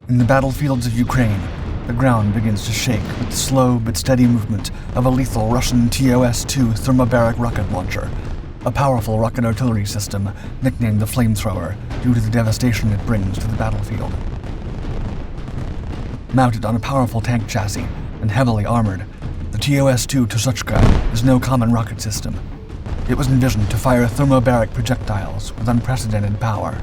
In the battlefields of Ukraine, the ground begins to shake with the slow but steady movement of a lethal Russian TOS-2 Thermobaric rocket launcher, a powerful rocket artillery system nicknamed the flamethrower due to the devastation it brings to the battlefield. Mounted on a powerful tank chassis and heavily armored, the TOS-2 Tosochka is no common rocket system. It was envisioned to fire thermobaric projectiles with unprecedented power.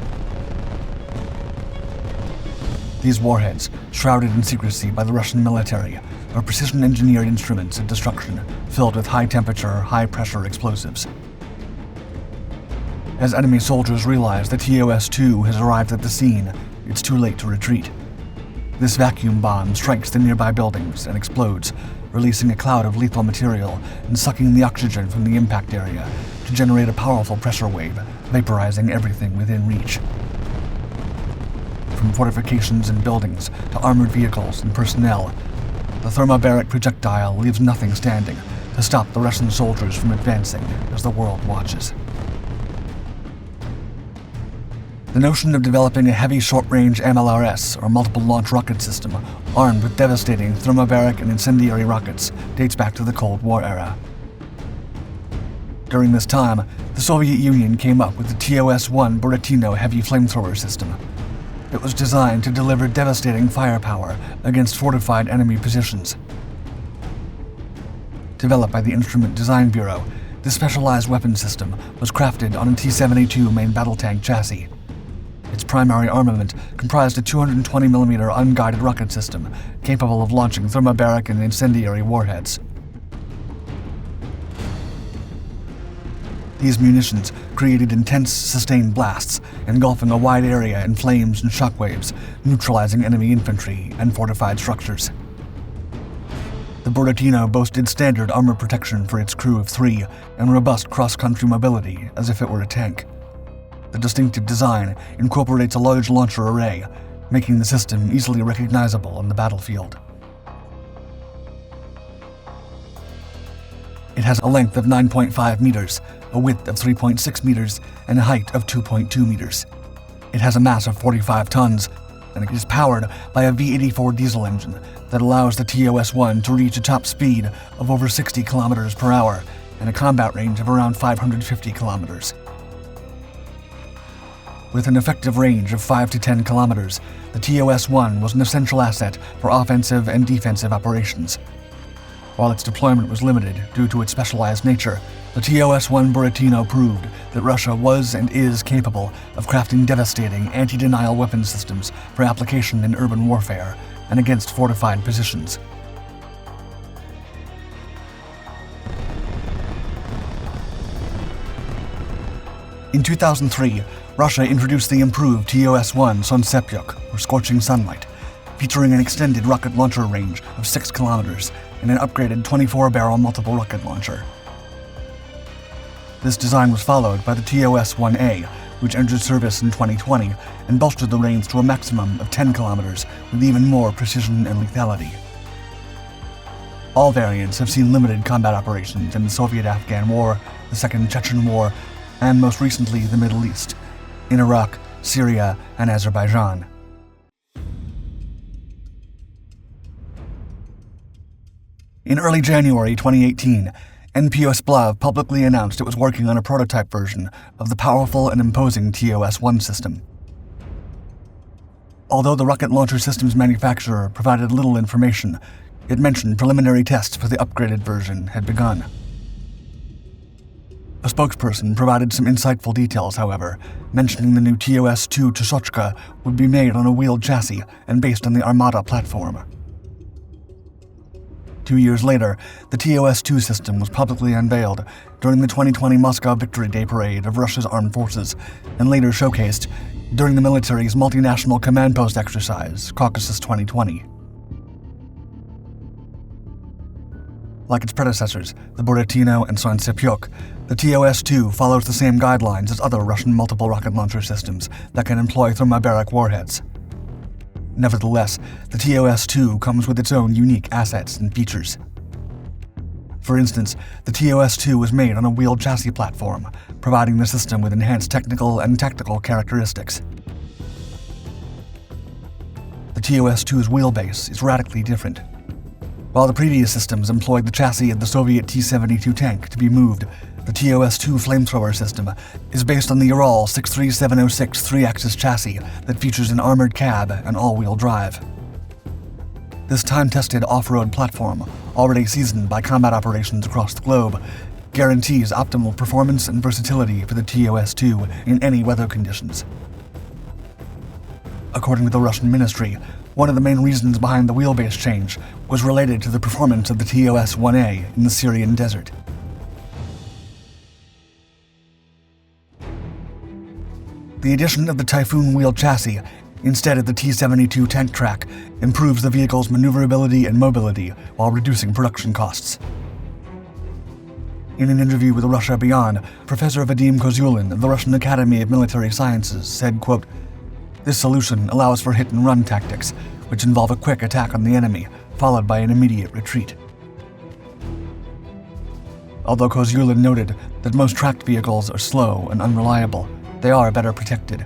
These warheads, shrouded in secrecy by the Russian military, are precision-engineered instruments of destruction filled with high-temperature, high-pressure explosives. As enemy soldiers realize the TOS-2 has arrived at the scene, it's too late to retreat. This vacuum bomb strikes the nearby buildings and explodes, releasing a cloud of lethal material and sucking the oxygen from the impact area to generate a powerful pressure wave, vaporizing everything within reach. From fortifications and buildings to armored vehicles and personnel, the thermobaric projectile leaves nothing standing to stop the Russian soldiers from advancing as the world watches. The notion of developing a heavy short-range MLRS, or multiple launch rocket system, armed with devastating thermobaric and incendiary rockets, dates back to the Cold War era. During this time, the Soviet Union came up with the TOS-1 Buratino heavy flamethrower system. It was designed to deliver devastating firepower against fortified enemy positions. Developed by the Instrument Design Bureau, this specialized weapon system was crafted on a T-72 main battle tank chassis. Its primary armament comprised a 220mm unguided rocket system capable of launching thermobaric and incendiary warheads. These munitions created intense, sustained blasts, engulfing a wide area in flames and shockwaves, neutralizing enemy infantry and fortified structures. The Buratino boasted standard armor protection for its crew of 3 and robust cross-country mobility as if it were a tank. The distinctive design incorporates a large launcher array, making the system easily recognizable on the battlefield. It has a length of 9.5 meters, a width of 3.6 meters, and a height of 2.2 meters. It has a mass of 45 tons, and it is powered by a V84 diesel engine that allows the TOS-1 to reach a top speed of over 60 kilometers per hour and a combat range of around 550 kilometers. With an effective range of 5 to 10 kilometers, the TOS-1 was an essential asset for offensive and defensive operations. While its deployment was limited due to its specialized nature, the TOS-1 Buratino proved that Russia was and is capable of crafting devastating anti-denial weapon systems for application in urban warfare and against fortified positions. In 2003, Russia introduced the improved TOS-1 Sunsepyok, or Scorching Sunlight, featuring an extended rocket launcher range of 6 kilometers and an upgraded 24-barrel multiple rocket launcher. This design was followed by the TOS-1A, which entered service in 2020 and bolstered the range to a maximum of 10 kilometers with even more precision and lethality. All variants have seen limited combat operations in the Soviet-Afghan War, the Second Chechen War, and most recently the Middle East, in Iraq, Syria, and Azerbaijan. In early January 2018, NPO Splav publicly announced it was working on a prototype version of the powerful and imposing TOS-1 system. Although the rocket launcher system's manufacturer provided little information, it mentioned preliminary tests for the upgraded version had begun. A spokesperson provided some insightful details, however, mentioning the new TOS-2 Tosochka would be made on a wheeled chassis and based on the Armata platform. 2 years later, the TOS-2 system was publicly unveiled during the 2020 Moscow Victory Day parade of Russia's armed forces, and later showcased during the military's multinational command post exercise, Caucasus 2020. Like its predecessors, the Buratino and Sunsepyok, the TOS-2 follows the same guidelines as other Russian multiple rocket launcher systems that can employ thermobaric warheads. Nevertheless, the TOS-2 comes with its own unique assets and features. For instance, the TOS-2 was made on a wheeled chassis platform, providing the system with enhanced technical and tactical characteristics. The TOS-2's wheelbase is radically different. While the previous systems employed the chassis of the Soviet T-72 tank to be moved, the TOS-2 flamethrower system is based on the Ural 63706 3-axis chassis that features an armored cab and all-wheel drive. This time-tested off-road platform, already seasoned by combat operations across the globe, guarantees optimal performance and versatility for the TOS-2 in any weather conditions. According to the Russian ministry, one of the main reasons behind the wheelbase change was related to the performance of the TOS-1A in the Syrian desert. The addition of the Typhoon wheel chassis instead of the T-72 tank track improves the vehicle's maneuverability and mobility while reducing production costs. In an interview with Russia Beyond, Professor Vadim Kozulin of the Russian Academy of Military Sciences said, quote, "This solution allows for hit-and-run tactics, which involve a quick attack on the enemy, followed by an immediate retreat." Although Kozulin noted that most tracked vehicles are slow and unreliable, they are better protected.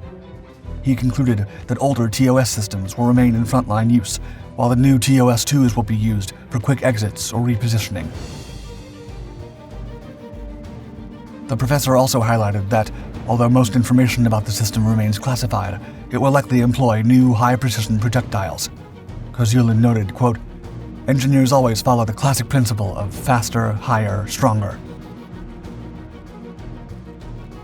He concluded that older TOS systems will remain in frontline use, while the new TOS-2s will be used for quick exits or repositioning. The professor also highlighted that, although most information about the system remains classified, it will likely employ new high-precision projectiles. Kozulin noted, quote, "Engineers always follow the classic principle of faster, higher, stronger."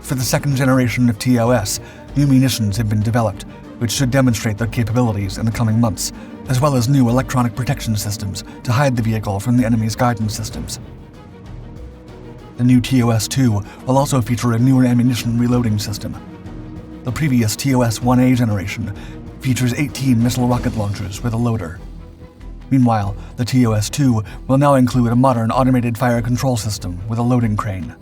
For the second generation of TOS, new munitions have been developed, which should demonstrate their capabilities in the coming months, as well as new electronic protection systems to hide the vehicle from the enemy's guidance systems. The new TOS-2 will also feature a newer ammunition reloading system. The previous TOS-1A generation features 18 missile rocket launchers with a loader. Meanwhile, the TOS-2 will now include a modern automated fire control system with a loading crane.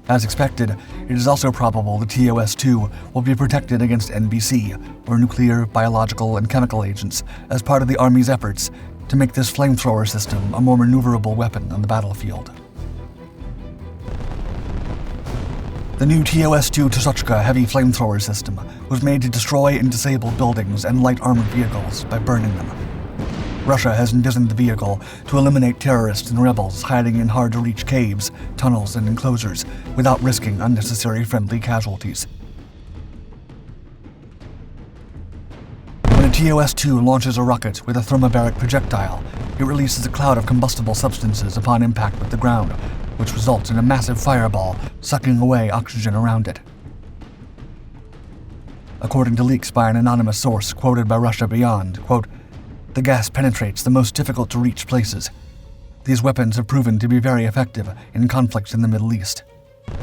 As expected, it is also probable the TOS-2 will be protected against NBC, or nuclear, biological, and chemical agents, as part of the Army's efforts to make this flamethrower system a more maneuverable weapon on the battlefield. The new TOS-2 Tosochka heavy flamethrower system was made to destroy and disable buildings and light armored vehicles by burning them. Russia has envisioned the vehicle to eliminate terrorists and rebels hiding in hard-to-reach caves, tunnels, and enclosures without risking unnecessary friendly casualties. When a TOS-2 launches a rocket with a thermobaric projectile, it releases a cloud of combustible substances upon impact with the ground, which results in a massive fireball sucking away oxygen around it. According to leaks by an anonymous source quoted by Russia Beyond, quote, "The gas penetrates the most difficult-to-reach places. These weapons have proven to be very effective in conflicts in the Middle East.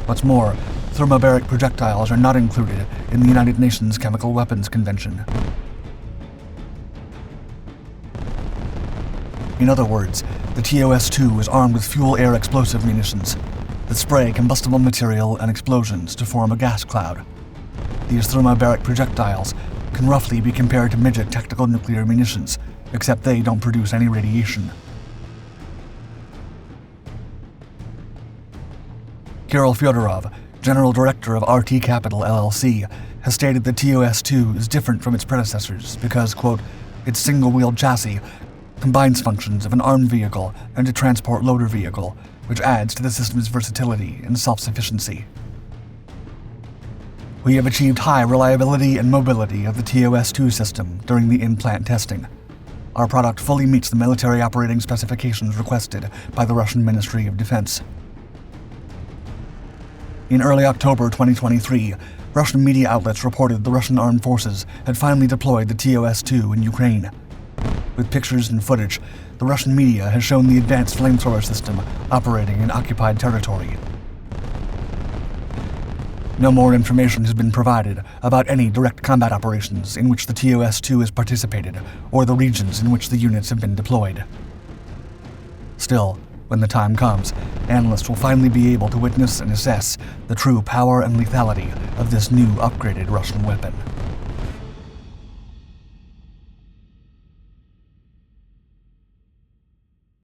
What's more, thermobaric projectiles are not included in the United Nations Chemical Weapons Convention." In other words, the TOS-2 is armed with fuel-air explosive munitions that spray combustible material and explosions to form a gas cloud. These thermobaric projectiles can roughly be compared to midget tactical nuclear munitions, except they don't produce any radiation. Kirill Fyodorov, General Director of RT Capital LLC, has stated the TOS-2 is different from its predecessors because, quote, "its single-wheeled chassis combines functions of an armed vehicle and a transport loader vehicle, which adds to the system's versatility and self-sufficiency. We have achieved high reliability and mobility of the TOS-2 system during the in-plant testing. Our product fully meets the military operating specifications requested by the Russian Ministry of Defense." In early October 2023, Russian media outlets reported the Russian armed forces had finally deployed the TOS-2 in Ukraine. With pictures and footage, the Russian media has shown the advanced flamethrower system operating in occupied territory. No more information has been provided about any direct combat operations in which the TOS-2 has participated or the regions in which the units have been deployed. Still, when the time comes, analysts will finally be able to witness and assess the true power and lethality of this new upgraded Russian weapon.